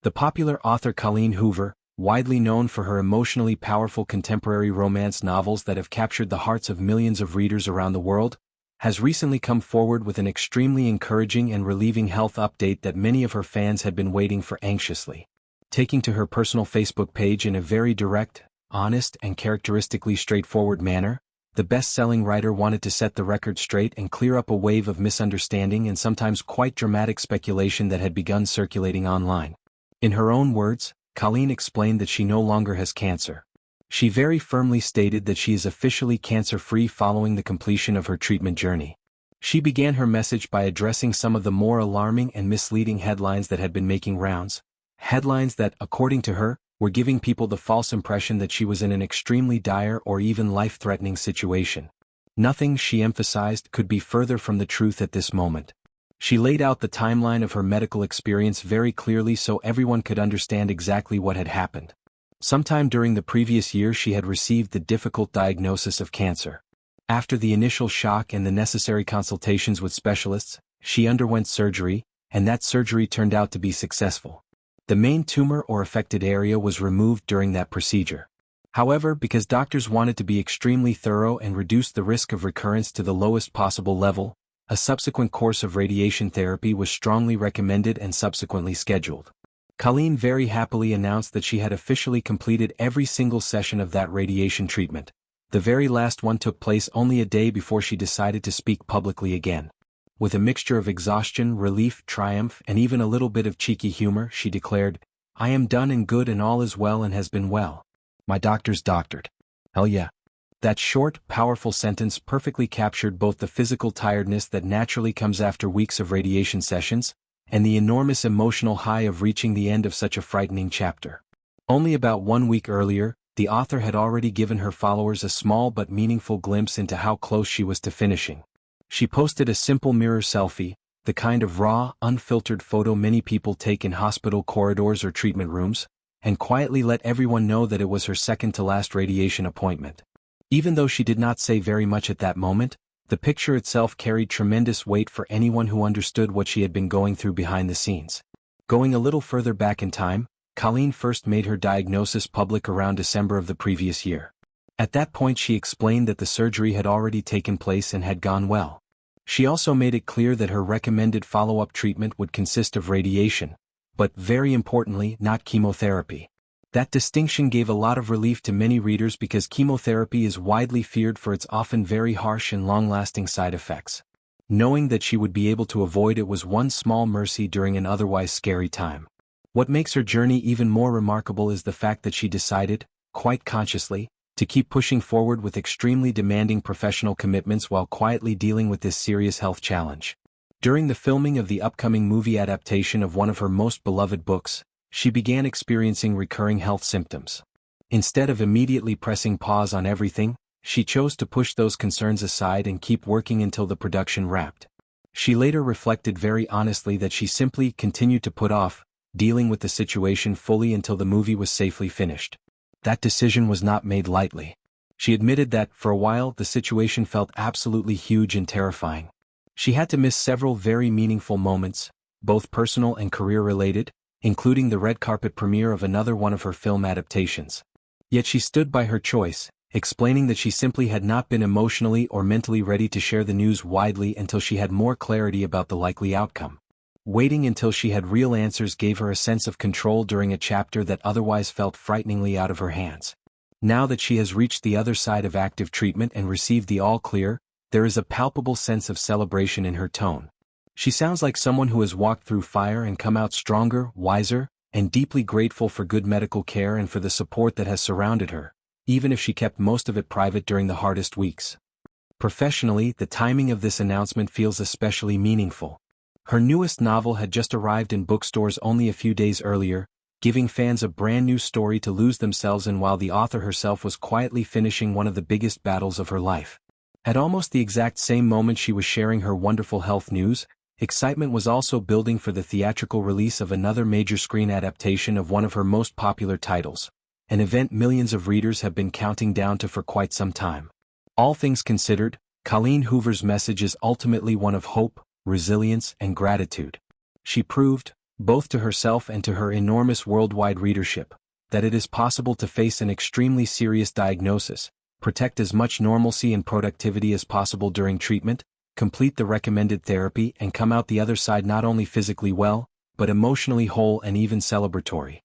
The popular author Colleen Hoover, widely known for her emotionally powerful contemporary romance novels that have captured the hearts of millions of readers around the world, has recently come forward with an extremely encouraging and relieving health update that many of her fans had been waiting for anxiously. Taking to her personal Facebook page in a very direct, honest, and characteristically straightforward manner, the best-selling writer wanted to set the record straight and clear up a wave of misunderstanding and sometimes quite dramatic speculation that had begun circulating online. In her own words, Colleen explained that she no longer has cancer. She very firmly stated that she is officially cancer-free following the completion of her treatment journey. She began her message by addressing some of the more alarming and misleading headlines that had been making rounds. Headlines that, according to her, were giving people the false impression that she was in an extremely dire or even life-threatening situation. Nothing, she emphasized, could be further from the truth at this moment. She laid out the timeline of her medical experience very clearly so everyone could understand exactly what had happened. Sometime during the previous year she had received the difficult diagnosis of cancer. After the initial shock and the necessary consultations with specialists, she underwent surgery, and that surgery turned out to be successful. The main tumor or affected area was removed during that procedure. However, because doctors wanted to be extremely thorough and reduce the risk of recurrence to the lowest possible level, a subsequent course of radiation therapy was strongly recommended and subsequently scheduled. Colleen very happily announced that she had officially completed every single session of that radiation treatment. The very last one took place only a day before she decided to speak publicly again. With a mixture of exhaustion, relief, triumph, and even a little bit of cheeky humor, she declared, "I am done and good and all is well and has been well. My doctor's doctored. Hell yeah." That short, powerful sentence perfectly captured both the physical tiredness that naturally comes after weeks of radiation sessions, and the enormous emotional high of reaching the end of such a frightening chapter. Only about 1 week earlier, the author had already given her followers a small but meaningful glimpse into how close she was to finishing. She posted a simple mirror selfie, the kind of raw, unfiltered photo many people take in hospital corridors or treatment rooms, and quietly let everyone know that it was her second-to-last radiation appointment. Even though she did not say very much at that moment, the picture itself carried tremendous weight for anyone who understood what she had been going through behind the scenes. Going a little further back in time, Colleen first made her diagnosis public around December of the previous year. At that point she explained that the surgery had already taken place and had gone well. She also made it clear that her recommended follow-up treatment would consist of radiation, but very importantly, not chemotherapy. That distinction gave a lot of relief to many readers because chemotherapy is widely feared for its often very harsh and long-lasting side effects. Knowing that she would be able to avoid it was one small mercy during an otherwise scary time. What makes her journey even more remarkable is the fact that she decided, quite consciously, to keep pushing forward with extremely demanding professional commitments while quietly dealing with this serious health challenge. During the filming of the upcoming movie adaptation of one of her most beloved books, she began experiencing recurring health symptoms. Instead of immediately pressing pause on everything, she chose to push those concerns aside and keep working until the production wrapped. She later reflected very honestly that she simply continued to put off dealing with the situation fully until the movie was safely finished. That decision was not made lightly. She admitted that, for a while, the situation felt absolutely huge and terrifying. She had to miss several very meaningful moments, both personal and career-related, including the red carpet premiere of another one of her film adaptations. Yet she stood by her choice, explaining that she simply had not been emotionally or mentally ready to share the news widely until she had more clarity about the likely outcome. Waiting until she had real answers gave her a sense of control during a chapter that otherwise felt frighteningly out of her hands. Now that she has reached the other side of active treatment and received the all-clear, there is a palpable sense of celebration in her tone. She sounds like someone who has walked through fire and come out stronger, wiser, and deeply grateful for good medical care and for the support that has surrounded her, even if she kept most of it private during the hardest weeks. Professionally, the timing of this announcement feels especially meaningful. Her newest novel had just arrived in bookstores only a few days earlier, giving fans a brand new story to lose themselves in while the author herself was quietly finishing one of the biggest battles of her life. At almost the exact same moment she was sharing her wonderful health news, excitement was also building for the theatrical release of another major screen adaptation of one of her most popular titles, an event millions of readers have been counting down to for quite some time. All things considered, Colleen Hoover's message is ultimately one of hope, resilience, and gratitude. She proved, both to herself and to her enormous worldwide readership, that it is possible to face an extremely serious diagnosis, protect as much normalcy and productivity as possible during treatment, complete the recommended therapy and come out the other side not only physically well, but emotionally whole and even celebratory.